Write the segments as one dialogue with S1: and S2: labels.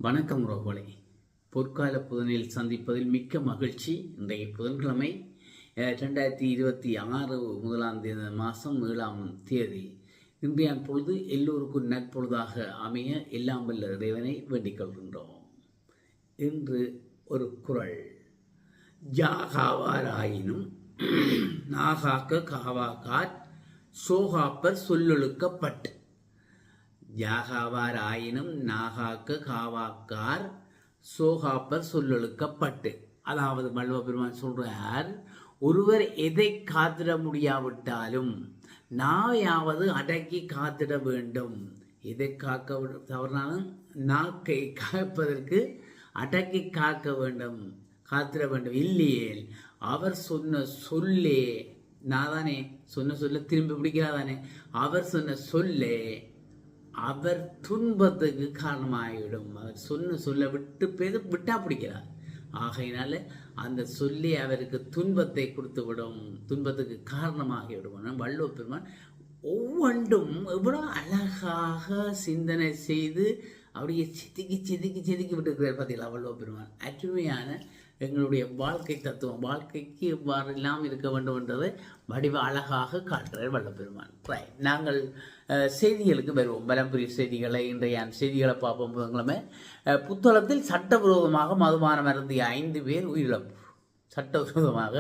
S1: வணக்கம் ரோகோலே. பொற்கால புதனில் சந்திப்பதில் மிக்க மகிழ்ச்சி. இன்றைய புதன்கிழமை 2026 முதலாம் மாதம் 7ஆம் தேதி. இன்றைய பொழுது எல்லோருக்கும் நற்பொழுதாக அமைய எல்லாம் வல்ல இறைவனை வேண்டிக் கொள்கின்றோம். இன்று ஒரு குறள். யாகாவாராயினும் நாகாக்க காவாக்கார் சோகாப்பர் சொல்லொழுக்கப்பட்டு. யாகாவார் ஆயினும் நாகாக்க காவாக்கார் சோகாப்பர் சொல்லொழுக்கப்பட்டு. அதாவது வள்ளுவ பெருமான் சொல்றார், ஒருவர் எதை காத்திட முடியாவிட்டாலும் நாவையாவது அடக்கி காத்திட வேண்டும். எதை காக்க தவறினாலும் நாக்கை காப்பதற்கு அடக்கி காக்க வேண்டும், காத்திட வேண்டும். இல்லையே அவர் சொன்ன சொல்லே, நான் தானே சொன்ன சொல்ல திரும்பி பிடிக்கிறாதானே, அவர் சொன்ன சொல்லே அவர் துன்பத்துக்கு காரணமாகிவிடும். அவர் சொல்ல விட்டா பிடிக்கிறார். ஆகையினால அந்த சொல்லி அவருக்கு துன்பத்தை கொடுத்து விடும், துன்பத்துக்கு காரணமாகிவிடும். வள்ளுவ பெருமான் ஒவ்வொன்றும் எவ்வளோ அழகாக சிந்தனை செய்து அப்படியே செதுக்கி விட்டுருக்கிறார். பார்த்தீங்களா வள்ளுவ பெருமான் அருமையான எங்களுடைய வாழ்க்கை தத்துவம், வாழ்க்கைக்கு எவ்வாறெல்லாம் இருக்க வேண்டும் என்றதை வடிவ அழகாக காட்டுறார் வள்ளுவ பெருமான். நாங்கள் செய்திகளுக்கு வருவோம். பலம்புரிய செய்திகளை, இன்றைய செய்திகளை பார்ப்போம். புதன்கிழமை புத்தளத்தில் சட்டவிரோதமாக மதுபானம் அருந்திய 5 பேர் உயிரிழப்பு. சட்டவிரோதமாக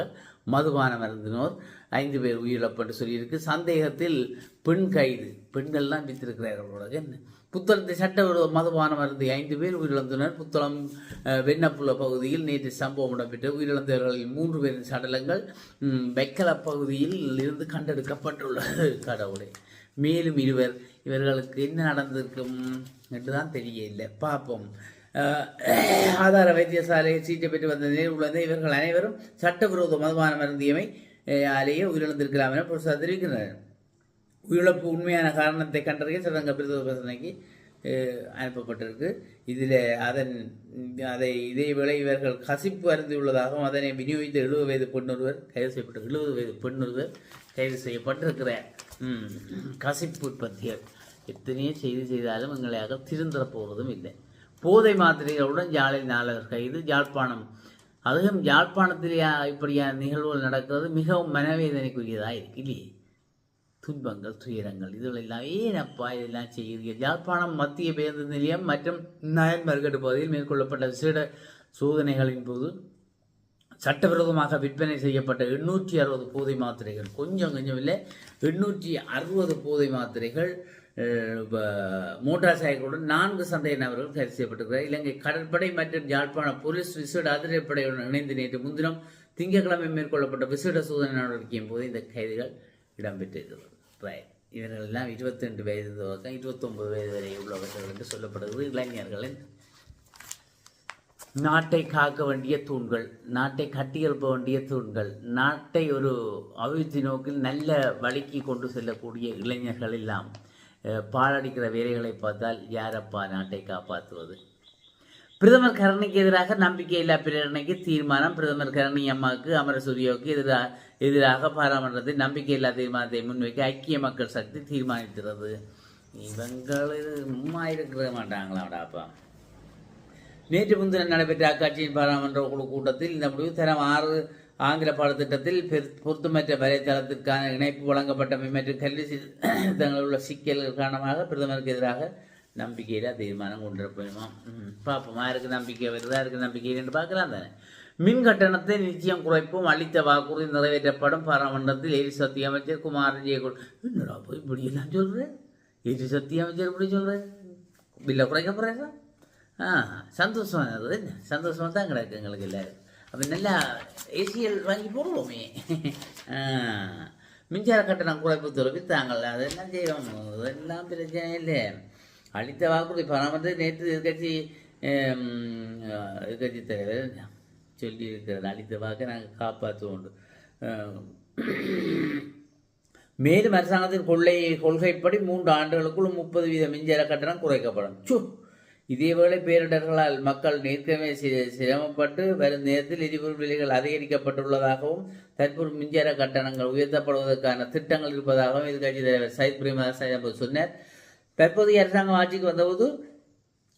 S1: மதுபானம் அருந்தினோர் 5 பேர் உயிரிழப்பு என்று சொல்லியிருக்கு. சந்தேகத்தில் பெண் கைது, பெண்கள்லாம் வித்திருக்கிறார்கள். புத்தளத்தில் சட்டவிரோத மதுபானம் அருந்திய 5 பேர் உயிரிழந்தனர். புத்தளம் வெண்ணப்புள்ள பகுதியில் நேற்று சம்பவம் இடம்பெற்ற உயிரிழந்தவர்களில் 3 பேரின் சடலங்கள் வெக்கல பகுதியில் இருந்து கண்டெடுக்கப்பட்டுள்ளது. கடவுளே, மேலும் 2 இவர்களுக்கு என்ன நடந்திருக்கும் என்றுதான் தெரியவில்லை. பார்ப்போம். ஆதார வைத்தியசாலையில் சிகிச்சை பெற்று வந்த நிலையில் உள்ள இவர்கள் அனைவரும் சட்டவிரோத மதுபானம் அருந்தியமை ஆலேயே உயிரிழந்திருக்கலாம் என போலீசார் தெரிவிக்கின்றனர். உயிரிழப்பு உண்மையான காரணத்தை கண்டறிய சடங்கு பிரதம பரிசோதனைக்கு அனுப்பப்பட்டிருக்கு. இதில் இதேவேளை இவர்கள் கசிப்பு அருந்தியுள்ளதாகவும் அதனை விநியோகித்த 70 வயது பெண்ணொருவர் கைது செய்யப்பட்டு 70 வயது பெண்ணொருவர் கைது செய்யப்பட்டிருக்கிறார். கசிப்பு உற்பத்திகள் எத்தனையோ செய்தாலும் எங்களையாக திருந்தர போவதும் இல்லை. போதை மாத்திரைகளுடன் யாழில் 4 கைது. யாழ்ப்பாணம், அதுவும் யாழ்ப்பாணத்திலே இப்படியான நிகழ்வுகள் நடக்கிறது மிகவும் மனவேதனைக்குரியதாக இருக்கு இல்லையே. துன்பங்கள், துயரங்கள், இதுகளெல்லாம் ஏனப்பா இதெல்லாம் செய்கிறீர்கள். யாழ்ப்பாணம் மத்திய பேருந்து நிலையம் மற்றும் நயன் மறுகட்டு பகுதியில் மேற்கொள்ளப்பட்ட விசேட சோதனைகளின் போது சட்டவிரோதமாக விற்பனை செய்யப்பட்ட 860 போதை மாத்திரைகள், கொஞ்சம் இல்லை 860 போதை மாத்திரைகள், மோட்டார் சைக்கிளுடன் 4 சந்தேக நபர்கள் கைது செய்யப்பட்டிருக்கிறார். இலங்கை கடற்படை மற்றும் யாழ்ப்பாண போலீஸ் விசேட அதிரடிப்படையுடன் இணைந்து நேற்று முன்தினம் திங்கட்கிழமை மேற்கொள்ளப்பட்ட விசேட சோதனை நடவடிக்கையின் போது இந்த கைதுகள் இடம்பெற்றிருக்கிறது. இவர்கள் எல்லாம் 22 வயது துவக்கம் 29 வயது வரை உள்ளவர்கள் என்று சொல்லப்படுகிறது. இளைஞர்களின் நாட்டை காக்க வேண்டிய தூண்கள், நாட்டை கட்டியெழுப்ப வேண்டிய தூண்கள், நாட்டை ஒரு அபிவிருத்தி நோக்கில் நல்ல வழிக்கு கொண்டு செல்லக்கூடிய இளைஞர்கள் எல்லாம் பாழடிக்கிற வேலைகளை பார்த்தால் யாரப்பா நாட்டை காப்பாற்றுவது? பிரதமர் கரணிக்கு எதிராக நம்பிக்கையில்லா பிரேரணைக்கு தீர்மானம். பிரதமர் கரணி அம்மாவுக்கு அமரசூரியாவுக்கு எதிராக பாராளுமன்றத்தில் நம்பிக்கையில்லா தீர்மானத்தை முன்வைக்க ஐக்கிய மக்கள் சக்தி தீர்மானிக்கிறது. இவங்கள் சும்மா இருக்க மாட்டாங்களாடாப்பா. நேற்று முன்தினம் நடைபெற்ற அக்கட்சியின் பாராளுமன்ற குழு கூட்டத்தில் இந்த முடிவு தரம் 6 ஆங்கில பாடத்திட்டத்தில் பொருத்தமற்ற வலைத்தளத்திற்கான இணைப்பு வழங்கப்பட்டமை மற்றும் கல்வி தங்களில் உள்ள சிக்கல்கள் காரணமாக பிரதமருக்கு எதிராக நம்பிக்கையில தீர்மானம் கொண்டிருப்போமா பார்ப்போம். யாருக்கு நம்பிக்கை வருதா, யாருக்கு நம்பிக்கை என்று பார்க்கலாம் தானே. மின் கட்டணத்தை நிச்சயம் குறைப்போம், அளித்த வாக்குறுதி நிறைவேற்றப்படும். பாராளுமன்றத்தில் எரிசக்தி அமைச்சர் குமார் என்னடா போய் இப்படி எல்லாம் சொல்றேன். எரிசக்தி அமைச்சர் இப்படி சொல்றேன், பில்லை குறைக்க போறேன். சந்தோஷமா இருந்தது, என்ன சந்தோஷமா தான் கிடக்கு எங்களுக்கு எல்லாரும். அப்போ நல்லா ஏசிஎல் வாங்கி போடுவோமே. மின்சார கட்டணம் குறைப்பு தெரிவித்தாங்கள், அதெல்லாம் செய்வோம், அதெல்லாம் பிரச்சனை இல்லை. அளித்த வாக்குறுதி பராமரித்து நேற்று எதிர்கட்சி தலைவர் சொல்லியிருக்கிறது, அளித்த வாக்கை நாங்கள் காப்பாற்றுவோம். மேலும் அரசாங்கத்தின் கொள்கைப்படி 3 ஆண்டுகளுக்குள் 30% மின்சார கட்டணம் குறைக்கப்படும். இதேவேளை பேரிடர்களால் மக்கள் ஏற்கனவே சிரமப்பட்டு வரும் நேரத்தில் எரிபொருள் விலைகள் அதிகரிக்கப்பட்டுள்ளதாகவும் தற்போது மின்சார கட்டணங்கள் உயர்த்தப்படுவதற்கான திட்டங்கள் இருப்பதாகவும் எதிர்கட்சி தலைவர் சயித் பிரேமதாஸ் சொன்னார். தற்போதைய அரசாங்கம் ஆட்சிக்கு வந்தபோது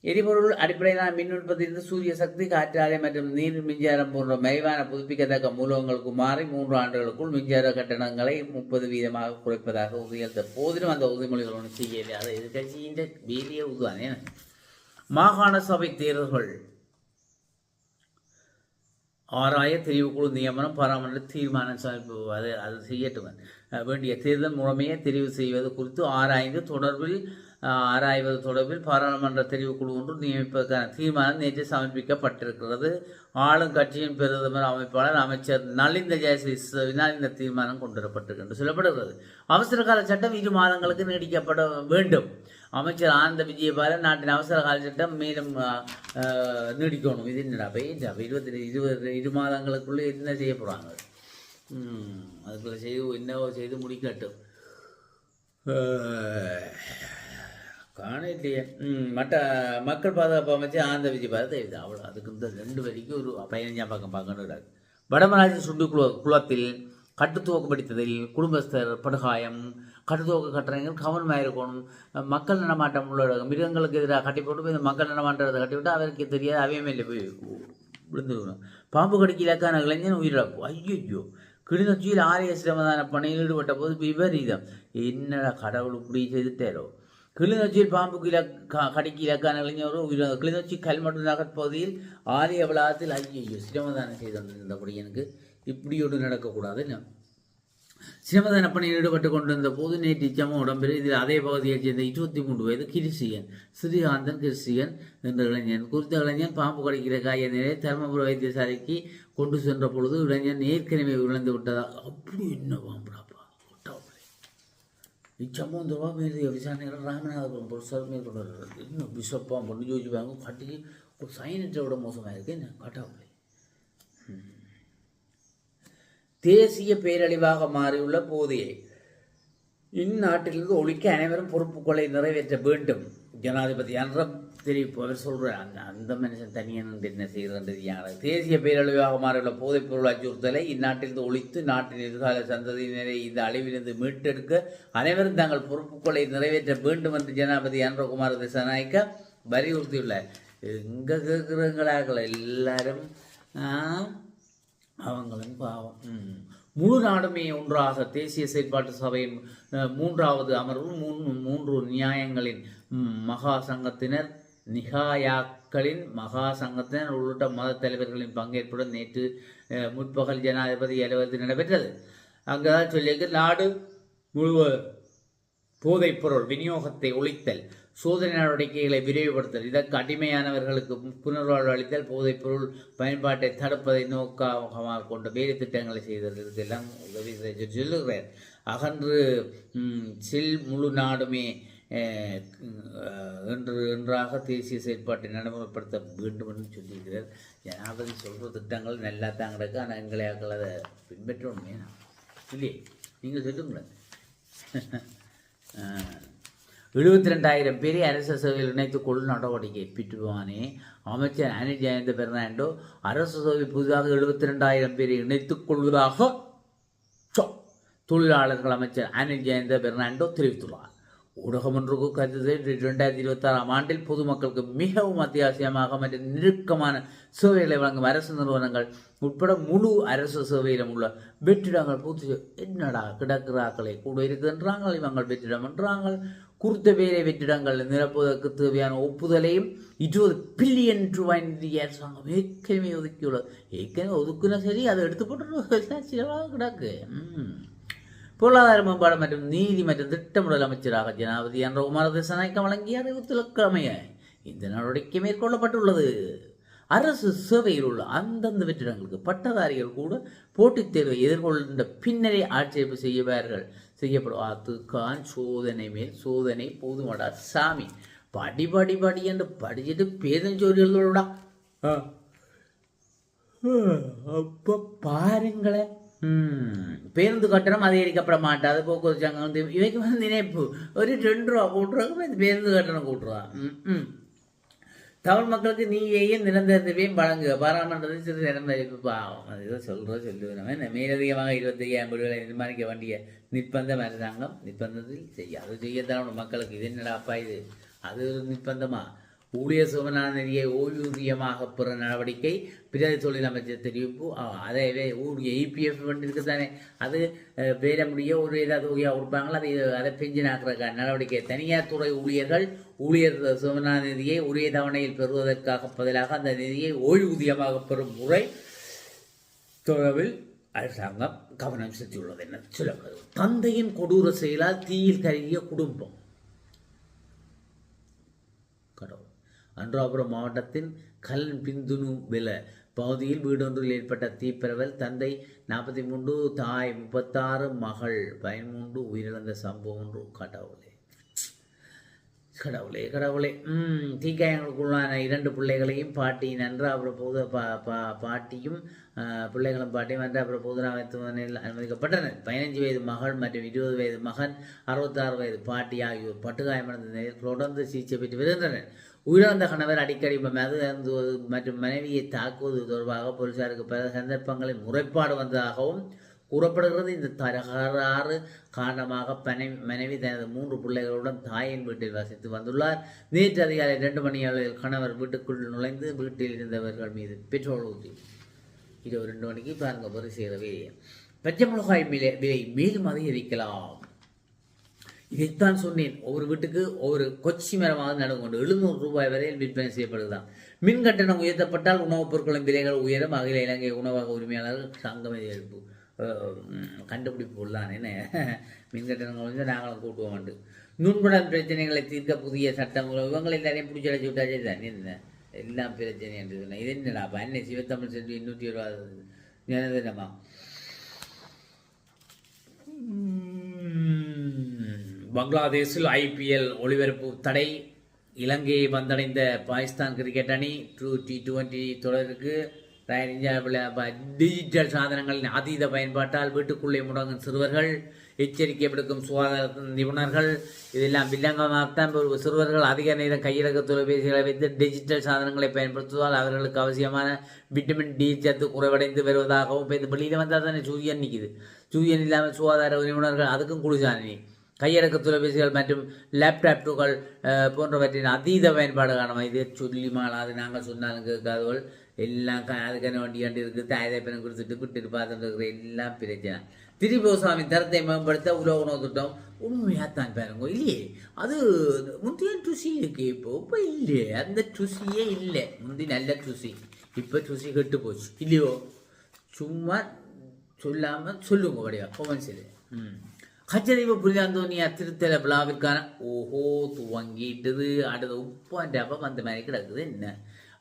S1: எரிபொருள் அடிப்படையிலான மின் உற்பத்தியிலிருந்து சூரிய சக்தி, காற்றாலை மற்றும் நீர் மின்சாரம் போன்ற மறைவான புதுப்பிக்கத்தக்க மூலங்களுக்கு மாறி 3 ஆண்டுகளுக்குள் மின்சார கட்டணங்களை 30% குறைப்பதாக உறுதியளித்த போதிலும் அந்த உறுதிமொழிகள் ஒன்று செய்யலை. அதை எதிர்கட்சியின் வேலையை உருவானே. மாகாண சபை தேர்தல்கள் ஆராய தெரிவுக்குழு நியமனம் பாராளுமன்ற தீர்மானம் அது செய்யட்டும். வேண்டிய தேர்தல் முறைமையை தெரிவு செய்வது குறித்து ஆராய்வது தொடர்பில் பாராளுமன்ற தெரிவுக்குழு ஒன்று நியமிப்பதற்கான தீர்மானம் நேற்று சமர்ப்பிக்கப்பட்டிருக்கிறது. ஆளும் கட்சியின் பிரதமர் அமைப்பாளர் அமைச்சர் நலிந்த ஜெயசீலவினால் இந்த தீர்மானம் கொண்டுவரப்பட்டிருக்கு என்று சொல்லப்படுகிறது. அவசர கால சட்டம் 2 மாதங்களுக்கு நீடிக்கப்பட வேண்டும். அமைச்சர் ஆனந்த விஜயபாலன் நாட்டின் அவசர கால சட்டம் மேலும் நீடிக்கணும். இது என்னடா 2 மாதங்களுக்குள்ளே என்ன செய்ய போகிறாங்க? அதுக்குள்ள செய்து முடிக்கட்டும். காணலையே. மற்ற மக்கள் பாதுகாப்பு அமைச்சர் ஆனந்த விஜயபாலன் தெரியுது. அவ்வளோ அதுக்கு இந்த 2 வரைக்கும் ஒரு 15ஆம் பக்கம் பார்க்கணும். வடமராட்சி சுண்டு குளத்தில் கட்டுத்துவக்கு படித்ததில் குடும்பஸ்தர் படுகாயம். கட்டுத்துவக்கு கட்டுறவங்க கவனமாக இருக்கணும். மக்கள் நடமாட்டம் உள்ள மிருகங்களுக்கு எதிராக கட்டி போட்டு இந்த மக்கள் நடமாட்டத்தை கட்டிவிட்டு அவருக்கு தெரியாது. அவையமே போய் விழுந்துக்கணும். பாம்பு கடிக்கு இலக்கான இளைஞன் உயிரிழப்பு. ஐயோ! கிளிநொச்சியில் ஆலய சிரமதான பணியில் ஈடுபட்ட போது விபரீதம். என்னடா கடவுள் இப்படி செய்துட்டாரோ? கிளிநொச்சியில் பாம்புக்கு கடிக்கு இலக்கான இளைஞரும் உயிரிழந்தார். கிளிநொச்சி கல்மட்டு நகர் பகுதியில் ஆலய வளாகத்தில் ஐயோ சிரமதானம் செய்து வந்திருந்தபடி எனக்கு இப்படி ஒன்று நடக்கக்கூடாது. சிரமதான பணியில் ஈடுபட்டு கொண்டிருந்த போது நேற்று இச்சம்பவம் இடம்பெறும். இதில் அதே பகுதியைச் சேர்ந்த 23 வயது கிறிஸ்டியன் ஸ்ரீகாந்தன் கிறிஸ்டியன் என்ற இளைஞன். குறித்த இளைஞன் பாம்பு கடிக்கிற காய நிலையை தருமபுரி வைத்தியசாலைக்கு கொண்டு சென்ற பொழுது இளைஞன் ஏற்கனவே விழுந்து விட்டதாக. அப்படி என்ன பாம்புடாப்பா விட்டாப்பே. இச்சம்பவம் தொடர்பாக மேலதிக விசாரணைகள் ராமநாதபுரம் போலீசார் மேற்கொண்டு இன்னும் பிஷப் பாம்பு யோசிப்பாங்க. கட்டி ஒரு சைனத்தை விட மோசமாக இருக்கு. என்ன காட்டாப்பே. தேசிய பேரழிவாக மாறியுள்ள போதையை இந்நாட்டிலிருந்து ஒழிக்க அனைவரும் பொறுப்புகளை நிறைவேற்ற வேண்டும். ஜனாதிபதி என்ற தெரிவிப்பு. அவர் சொல்கிறார் அந்த மனுஷன் தனியன் என்ன செய்கிறது யார்? தேசிய பேரழிவாக மாறியுள்ள போதைப் பொருள் அச்சுறுத்தலை இந்நாட்டிலிருந்து ஒழித்து நாட்டின் எதிர்கால சந்ததியினரை இந்த அழிவிலிருந்து மீட்டெடுக்க அனைவரும் தங்கள் பொறுப்புகளை நிறைவேற்ற வேண்டும் என்று ஜனாதிபதி அன்றகுமார் திசாநாயக்க வலியுறுத்தியுள்ளார். எங்கே கேட்குறவங்களாக எல்லாரும் அவங்களும் பாவம். முழு நாடுமே ஒன்றாக தேசிய செயற்பாட்டு சபையின் 3வது அமர்வு 3 நியாயங்களின் மகா சங்கத்தினர் நிகாயாக்களின் மகா சங்கத்தினர் உள்ளிட்ட மத தலைவர்களின் பங்கேற்புடன் நேற்று முற்பகல் ஜனாதிபதி அலுவலகத்தில் நடைபெற்றது. அங்குதான் சொல்லியிருக்க நாடு முழுவதும் போதைப்பொருள் விநியோகத்தை ஒழித்தல், சோதனை நடவடிக்கைகளை விரைவுபடுத்தல், இதற்கு அடிமையானவர்களுக்கு புனர்வாழ்வு அளித்தல், போதைப்பொருள் பயன்பாட்டை தடுப்பதை நோக்கமாக கொண்ட வேலை திட்டங்களை செய்தல், இதெல்லாம் உதவி சொல்லுகிறார். அகன்று முழு நாடுமே என்றாக தேசிய செயற்பாட்டை நடைமுறைப்படுத்த வேண்டும் என்று சொல்லியிருக்கிறார். ஜனாதிபதி சொல்கிற திட்டங்கள் நல்லா தான் கிடக்கு. ஆனால் எங்களை அதை பின்பற்றணுமே இல்லையே. நீங்கள் சொல்லுங்களேன். 72,000 பேரை அரசு சேவையில் இணைத்துக் கொள்ளும் நடவடிக்கை பிட்டுவானே அமைச்சர் அனில் ஜெயந்த பெர்னாண்டோ அரசு சேவை புதிதாக 72,000 பேரை இணைத்துக் கொள்வதாக தொழிலாளர்கள் அமைச்சர் அனில் ஜெயந்த பெர்னாண்டோ தெரிவித்துள்ளார். ஊடகம் ஒன்றுக்கு கருத்து 2026ஆம் ஆண்டில் பொதுமக்களுக்கு மிகவும் அத்தியாவசியமாக மற்றும் நெருக்கமான சேவைகளை வழங்கும் அரசு நிறுவனங்கள் உட்பட முழு அரசு சேவையிலும் உள்ள வெற்றிடங்கள் பூர்த்தி என்னடா கிடக்கிறாக்களை கூட இருக்குன்றாங்கள். இவங்கள் வெற்றிடம் என்றாங்கள். குறித்த வேலை வெற்றிடங்கள் நிரப்புவதற்கு தேவையான ஒப்புதலையும் 20 பில்லியன் ரூபாய் நிதி அரசாங்கம் ஏற்கனவே ஒதுக்கியுள்ளது. ஏற்கனவே ஒதுக்குனா சரி, அதை எடுத்து போட்டு சிலவாக கிடக்கு. பொருளாதார மேம்பாடு மற்றும் நீதி மற்றும் திட்டமிடல் அமைச்சராக ஜனாதிபதி அன்றகுமார் திசாநாயக்க வழங்கிய அறிவித்தலுக்கு அமைய இந்த நடவடிக்கை மேற்கொள்ளப்பட்டுள்ளது. அரசு சேவையில் உள்ள அந்தந்த வெற்றிடங்களுக்கு பட்டதாரிகள் கூட போட்டித் தேர்வை எதிர்கொள்கின்ற பின்னரே ஆட்சேர்ப்பு செய்யப்படும். அதுக்கான் சோதனை மேல் சோதனை போதுமாடா சாமி. படி படி படி என்று படிச்சுட்டு பேதஞ்சோரிகளோடா அப்போ பாருங்களேன். பேருந்து கட்டணம் அதிகரிக்கப்பட மாட்டாது. போக்குவரத்து சங்கம் இவைக்கு நினைப்பு ஒரு 2 ரூபா கூட்டுறாங்க, பேருந்து கட்டணம் கூட்டுறான். தமிழ் மக்களுக்கு நீயையும் நிரந்தரத்தையும் வழங்குக. பாராளுமன்றத்தில் சிறு நிரந்தரிப்பு பாவம். அதுதான் சொல்லுவேன். மேலதிகமாக 25,000 வீடுகளை நிர்மாணிக்க வேண்டிய நிர்பந்தம் அரசாங்கம் நிர்பந்தத்தில் செய்யாது. செய்யத்தான் மக்களுக்கு இது என்னடா அப்பா இது அது ஒரு நிர்பந்தமா? ஊழியர் சுமநாத நிதியை ஓய்வூதியமாக பெற நடவடிக்கை பிரதி தொழில் அமைச்சர் தெரிவிப்பு. அதே ஊழிய இபிஎஃப் இருக்கு தானே, அது வேலை முடிய ஒரு ஏதாவது தொகையாக கொடுப்பாங்களோ அதை பென்ஷனாக்குற நடவடிக்கை. தனியார் துறை ஊழியர்கள் ஊழியர் சுமநாத நிதியை உரிய தவணையில் பெறுவதற்காக பதிலாக அந்த நிதியை ஓய்வூதியமாக பெறும் முறை தொடர்பில் அரசாங்கம் கவனம் செலுத்தியுள்ளது என சொல்லப்படுது. தந்தையின் கொடூர செயலால் தீயில் கருகிய குடும்பம். அனுராபுரம் மாவட்டத்தின் கலன் பிந்துனு வெல பகுதியில் வீடொன்றில் ஏற்பட்ட தீப்பரவல். தந்தை 43, தாய் 36, மகள் 13 உயிரிழந்த சம்பவம் ஒன்று. கடவுளே தீக்காயங்களுக்குள்ளான 2 பிள்ளைகளையும் பாட்டியின் அனுராபுரம் பொது பாட்டியும் பிள்ளைகளும் பாட்டியும் அனுராபுரம் பொதுநா மருத்துவமனையில் அனுமதிக்கப்பட்டனர். 15 வயது மகள் மற்றும் 20 வயது மகன் 66 வயது பாட்டி ஆகியோர் பட்டுகாயமடைந்த நிலையில் தொடர்ந்து சிகிச்சை பெற்று வருகின்றனர். உயிரிழந்த கணவர் அடிக்கடி மது அருந்துவது மற்றும் மனைவியை தாக்குவது தொடர்பாக போலீசாருக்கு பல சந்தர்ப்பங்களில் முறைப்பாடு வந்ததாகவும் கூறப்படுகிறது. இந்த தகராறு காரணமாக மனைவி தனது 3 பிள்ளைகளுடன் தாயின் வீட்டில் வசித்து வந்துள்ளார். நேற்று அதிகாலை 2 மணி அளவில் கணவர் வீட்டுக்குள் நுழைந்து வீட்டில் இருந்தவர்கள் மீது பெட்ரோல் ஊற்றி 2 மணிக்கு பாருங்க பரிசீலவே. பச்சை மிளகாய் விலை மேலும் அதிகரிக்கலாம். இதைத்தான் சொன்னேன். ஒவ்வொரு வீட்டுக்கு ஒவ்வொரு கொச்சி மரமாக நடந்து 700 ரூபாய் வரையில் விற்பனை செய்யப்படுதான். மின் கட்டணம் உயர்த்தப்பட்டால் உணவுப் பொருட்களின் விலைகள் உயரும். அகில இலங்கை உணவக உரிமையாளர்கள் சங்கம் எழுப்பு கண்டுபிடிப்பு உள்ளான். என்ன மின் கட்டணங்கள் வந்து நாங்களும் கூட்டுவோம் உண்டு. நுண்புடன் பிரச்சனைகளை தீர்க்க புதிய சட்டம் இவங்களை எல்லாரையும் பிடிச்சடைச்சி விட்டாச்சே தான். என்ன எல்லாம் பிரச்சனை என்று சொன்னேன். இது என்னடா அன்னை சிவத்தமிழ் சென்று 220 தினமா பங்களாதேஷில் IPL ஒளிபரப்பு தடை. இலங்கையை வந்தடைந்த பாகிஸ்தான் கிரிக்கெட் அணி T20 தொடருக்கு டிஜிட்டல் சாதனங்களின் அதீத பயன்பாட்டால் வீட்டுக்குள்ளே முடங்கும் சிறுவர்கள், எச்சரிக்கை விடுக்கும் சுகாதார நிபுணர்கள், இதெல்லாம் வில்லங்கமாகத்தான். சிறுவர்கள் அதிக நேரம் கையிலக்க தொலைபேசிகளை வைத்து டிஜிட்டல் சாதனங்களை பயன்படுத்துவதால் அவர்களுக்கு அவசியமான விட்டமின் D சத்து குறைவடைந்து வருவதாகவும். இப்போ இந்த வெளியில் வந்தால் தானே சூரியன் நிற்கிது. சூரியன் இல்லாமல் சுகாதார நிபுணர்கள் அதுக்கும் குளிர்சானி கையடக்க தொலைபேசிகள் மற்றும் லேப்டாப்கள் போன்றவற்றின் அதீத பயன்பாடு காரணமாக இது சொல்லி மாளாது. நாங்கள் சொன்னாலும் கேட்காதவர்கள் எல்லாம் அதுக்கான வண்டி இருக்குது. தாயதைப்பனம் கொடுத்துட்டு விட்டுட்டு பார்த்துட்டு இருக்கிற எல்லாம் பிரச்சனை. திரிபோசாமி தரத்தை மேம்படுத்த உலக உணவு திட்டம் உண்மையாகத்தான் பாருங்க. இல்லையே அது முந்தைய ருசி இருக்கு. இப்போ இல்லையே அந்த ருசியே இல்லை. முந்தி நல்ல ருசி, இப்போ ருசி கெட்டு போச்சு இல்லையோ. சும்மா சொல்லாமல் சொல்லுங்க வடிவா கொமன்ஸில். கச்சதீவு புனித அந்தோனியா திருத்தல விழாவிற்கான துவங்கிட்டது. அடுத்த உப்பாண்டப்ப அந்த மாதிரி கிடக்குது. என்ன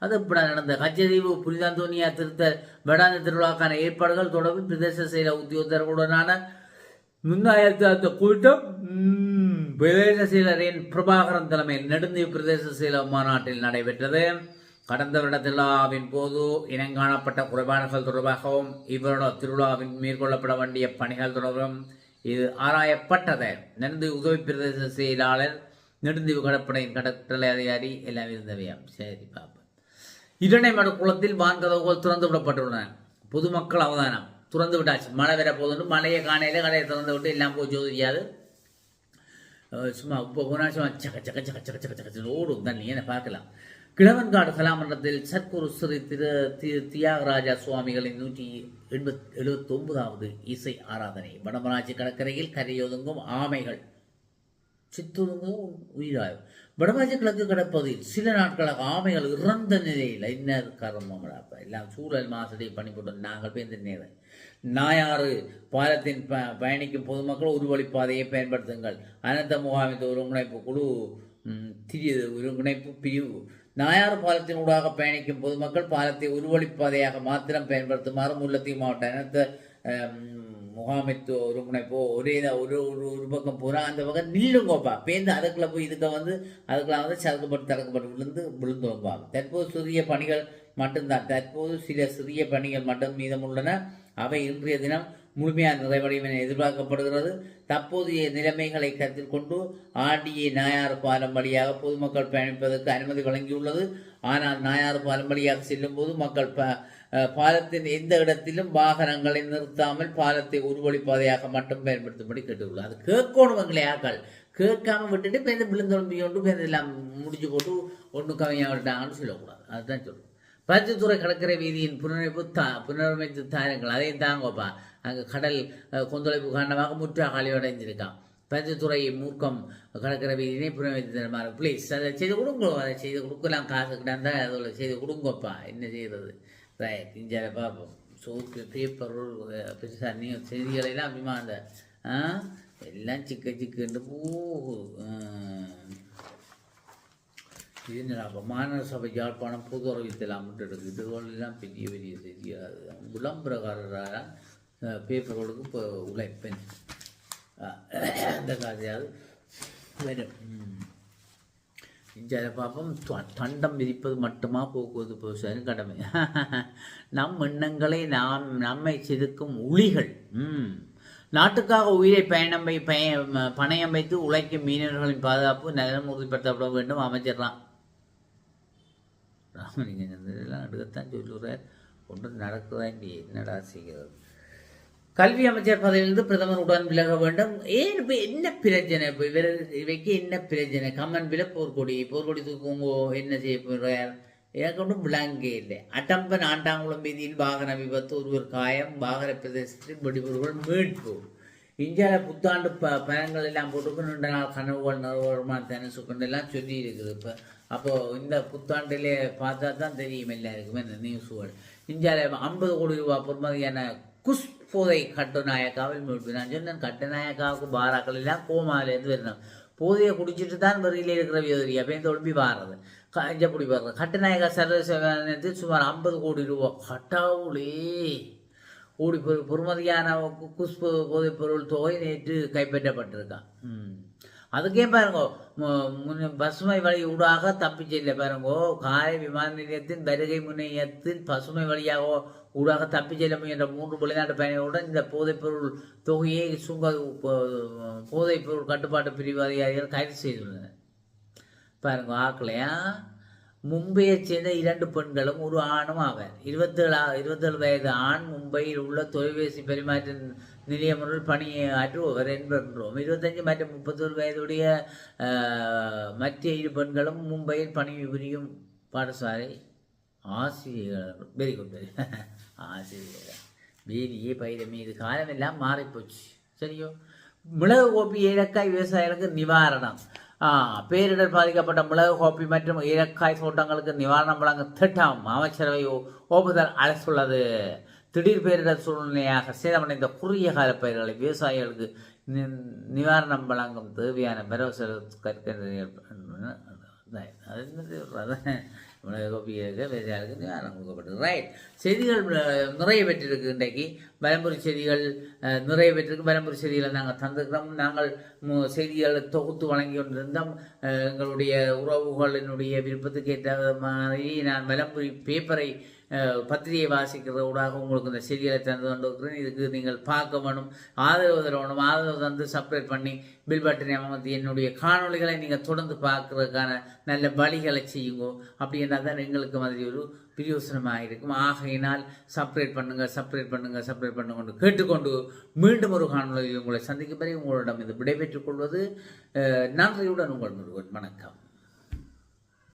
S1: அது இப்படி நடந்த கச்சதீவு புனித அந்தோனியா திருத்தல் வேடாந்த திருவிழாக்கான ஏற்பாடுகள் தொடர்பில் பிரதேச செயல உத்தியோகத்தர்களுடனான 3000 கூட்டம் பிரதேச செயலரின் பிரபாகரன் தலைமையில் நெடுந்தீவு பிரதேச செயல மாநாட்டில் நடைபெற்றது. கடந்த வருட திருவிழாவின் போது இனங்காணப்பட்ட குறைபாடுகள் தொடர்பாகவும் இவருட திருவிழாவின் மேற்கொள்ளப்பட வேண்டிய பணிகள் தொடர்பும் இது ஆராயப்பட்டது. நெடுந்தீவு உதவி பிரதேச செயலாளர், நெடுந்தீவு கடற்படையின் கடற்கரை அதிகாரி எல்லாம் இருந்தவையாம். சரி பாப்பா. இரணைமடு குளத்தில் வான்கதவுகள் திறந்து விடப்பட்டுள்ளன. பொதுமக்கள் அவதானம். திறந்து விட்டாச்சு. மழை வர போதுன்னு மழையை காணையில் கடையை திறந்து விட்டு எல்லாம் போய் தெரியாது. சும்மா இப்போ போனா சும்மா சக்க சக்க சக்க சக்க சக்க சக்க ஓடும் தண்ணி என்ன பார்க்கலாம். கிழவன்காடு கலாமன்றத்தில் சத்குரு ஸ்ரீ தியாகராஜா சுவாமிகளின் 179வது இசை ஆராதனை. வடமராட்சி கடற்கரையில் கரையொதுங்கும் ஆமைகள் சித்தொதுங்கும் உயிராயும். வடமராட்சி கிழக்கு கடற்பகுதியில் சில நாட்களாக ஆமைகள் இறந்த நிலையில் என்ன காரணம் எல்லாம் சூழல் மாசடி பணிபுரிந்து நாங்கள் பேர்ந்த நேரம். நாயாறு பாலத்தின் பயணிக்கும் பொதுமக்கள் உருவழிப்பாதையை பயன்படுத்துங்கள். அனந்த முகாமித்துவ ஒருங்கிணைப்பு குழு ஒருங்கிணைப்பு பிரிவு. நாயாறு பாலத்தின் ஊடாக பயணிக்கும் பொதுமக்கள் பாலத்தை உருவழிப்பாதையாக மாத்திரம் பயன்படுத்துமாறு முல்லைத்தீவு மாவட்ட அனைத்த முகாமைத்துவ ஒருங்கிணைப்போ ஒரு பக்கம் போகிறா அந்த பக்கம் நில்லுங்கோப்பா பேருந்து அதுக்குள்ள போய் அதுக்கெல்லாம் வந்து சதுக்கப்பட்டு தடுக்கப்பட்டு விழுந்தோம்பா. தற்போது சிறிய பணிகள் மட்டும்தான். தற்போது சில சிறிய பணிகள் மட்டும் மீதமுள்ளன. அவை இன்றைய தினம் முழுமையாக நிறைவடையும் என எதிர்பார்க்கப்படுகிறது. தற்போதைய நிலைமைகளை கருத்தில் கொண்டு ஆடிய நாயாறு பாலம் வழியாக பொதுமக்கள் பயணிப்பதற்கு அனுமதி வழங்கியுள்ளது. ஆனால் நாயாறு பாலம் வழியாக செல்லும் போது மக்கள் பாலத்தின் எந்த இடத்திலும் வாகனங்களை நிறுத்தாமல் பாலத்தை உருவழிப்பாதையாக மட்டும் பயன்படுத்தும்படி கேட்டுள்ளது. அது கேட்கணும் எங்களை ஆக்கள் கேட்காம விட்டுட்டு இப்போ இந்த விழுந்தொழும்பி கொண்டு இப்போ இதெல்லாம் முடிச்சு போட்டு ஒன்று கவியாக விட்டாங்கன்னு சொல்லக்கூடாது. அதுதான் சொல்லுவோம். பருத்தித்துறை கடற்கரை வீதியின் புனரமைத்து தாருங்கள், அதையும் தாங்கப்பா. அங்கே கடல் கொந்தளிப்பு காரணமாக முற்றாக அழிவடைஞ்சிருக்கான். பருத்தித்துறை மூர்க்கம் கடற்கரை வீதியினை புனரமைத்து தருமாறு ப்ளீஸ். அதை செய்து கொடுங்க, அதை செய்து கொடுக்கலாம். காசு கிட்டாந்தா அதில் செய்து கொடுங்கப்பா. என்ன செய்கிறது? ரைட், இங்கே பார்ப்போம். சோப்பு பேப்பர் பெருசாக செய்திகளெல்லாம் அபிமான எல்லாம் சிக்குண்டு இது என்னப்பா மாநகர சபை யாழ்ப்பாணம் பொது அறிவித்தலாம் எடுக்குது. இதுகளெல்லாம் பெரிய பெரிய செய்தியாக விளம்பரக்காரராக பேப்பர்களுக்கு இப்போ உழைப்பேன் அந்த காதையாவது வரும். இங்கே பார்ப்போம். தண்டம் விதிப்பது மட்டுமா போக்குவரத்து போலீசாரின் கடமை? நம் எண்ணங்களை நம்மை செதுக்கும் உளிகள். நாட்டுக்காக உயிரை பணயம் வைத்து உழைக்கும் மீனவர்களின் பாதுகாப்பு நலன் உறுதிப்படுத்தப்பட வேண்டும். அமைச்சர்லாம் ராமலிங்கம் இதெல்லாம் எடுக்கத்தான் சொல்லுறார். ஒன்றும் நடக்குதா இங்கே? என்னடா செய்கிறது? கல்வி அமைச்சர் பதவியிலிருந்து பிரதமர் உடன் விலக வேண்டும். ஏன் இப்போ என்ன பிரச்சனை? இப்போ இவைக்கு என்ன பிரச்சனை? கம்மன்பில போர்க்கொடி தூக்குங்கோ, என்ன செய்ய போகிறார்? எனக்கு ஒன்றும் விளங்கே இல்லை. அட்டம்பன் ஆண்டாங்குளம் வீதியில் வாகன விபத்து, ஒருவர் காயம், வாகன பிரதேசத்தில் வெடிபொருட்கள் மீட்பு. இந்தியாவில் புத்தாண்டு பயணங்கள் எல்லாம் போட்டுக்கு 2 நாள் கனவுகள் நிறுவனமான தனசுக்கொண்டு எல்லாம் சொல்லி இருக்குது. இப்போ அப்போது இந்த புத்தாண்டிலே பார்த்தா தான் தெரியும் எல்லாருக்குமே இந்த நியூஸுகள். இந்தியாவில் 50 கோடி ரூபாய் பொறுமதியான போதை கட்டுநாயக்காவில் மீட்பு. நான் சொன்னேன், கட்டுநாயக்காவுக்கு பாராக்கள் எல்லாம் கோமாவிலேருந்து வரணும். போதையை குடிச்சிட்டு தான் வெளியில் இருக்கிற வியோதரி அப்படின்னு தொழுப்பி வாடுறது, கஞ்சப்படி வர்றது. கட்டுநாயக்கா சர்வீஸ் சுமார் 50 கோடி ரூபா கட்டாவுளே ஓடி பொறுமதியான போதைப் பொருள் தொகை நேற்று கைப்பற்றப்பட்டிருக்கான். அதுக்கே பாருங்கோ, பசுமை வழி ஊடாக தப்பிச்செல்ல பாருங்கோ. காரை விமான நிலையத்தின் வருகை முனையத்தின் பசுமை வழியாக ஊடாக தப்பிச்செல்ல முயன்ற 3 வெளிநாட்டு பயணிகளுடன் இந்த போதைப்பொருள் தொகையை போதைப்பொருள் கட்டுப்பாட்டு பிரிவு அதிகாரிகள் கைது செய்துள்ளனர். பாருங்க, ஆக்கலையா மும்பையைச் சேர்ந்த 2 பெண்களும் 1 ஆணும் ஆவர். 27 வயது ஆண் மும்பையில் உள்ள தொலைபேசி பரிமாற்ற நிலையம் ஒன்றில் பணியாற்றுவர் என்றோம். 25 மற்றும் 31 வயதுடைய மற்ற 2 பெண்களும் மும்பையில் பணிபுரியும் பாடசாலை ஆசிரியர்கள். வெரி குட், வெரி ஆசிரியர்கள். வேலியே பயிர மீது காலமெல்லாம் மாறிப்போச்சு. சரியோ? மிளகு கோப்பி ஏலக்காய் விவசாயிகளுக்கு நிவாரணம். பேரிடர் பாதிக்கப்பட்ட மிளகு கோப்பி மற்றும் ஏலக்காய் தோட்டங்களுக்கு நிவாரணம் வழங்க திட்டம் அமைச்சரவை ஒப்புதல் அளித்துள்ளது. திடீர் பேரிடர் சூழ்நிலையாக சேதமடைந்த குறுகிய கால பயிர்களை விவசாயிகளுக்கு நிவாரணம் வழங்கும் தேவையான பரவச மிளகு கோப்பிகளுக்கு விவசாயிகளுக்கு நிவாரணம் கொடுக்கப்பட்டது. ரைட், செய்திகள் நிறைய பெற்றிருக்கு. இன்றைக்கு பலம்புரி செய்திகள் நிறைய பெற்றிருக்கு. பலம்புரி செய்திகளை நாங்கள் தந்திருக்கிறோம். நாங்கள் செய்திகளை தொகுத்து வழங்கி கொண்டிருந்தோம். எங்களுடைய உறவுகளினுடைய விருப்பத்துக்கு ஏற்ற மாதிரி நான் பலம்புரி பேப்பரை பத்திரிகை வாசிக்கிற ஊடாக உங்களுக்கு இந்த செய்திகளை தந்து கொண்டிருக்கிறேன். இதுக்கு நீங்கள் பார்க்க வேணும், ஆதரவு தரணும். ஆதரவு தந்து சப்ஸ்கிரைப் பண்ணி பில் பட்டனை அமர்த்தி என்னுடைய காணொலிகளை நீங்கள் தொடர்ந்து பார்க்கறதுக்கான நல்ல வழிகளை செய்யுங்க. அப்படி என்றால் தான் எங்களுக்கு மாதிரி ஒரு பிரயோசனமாக இருக்கும். ஆகையினால் சப்ஸ்கிரைப் பண்ணுங்க கேட்டுக்கொண்டு மீண்டும் ஒரு காணொலியில் உங்களை சந்திக்கும் வரை உங்களிடம் இது விடைபெற்றுக் கொள்வது நன்றியுடன் உங்கள் முருகன். வணக்கம்.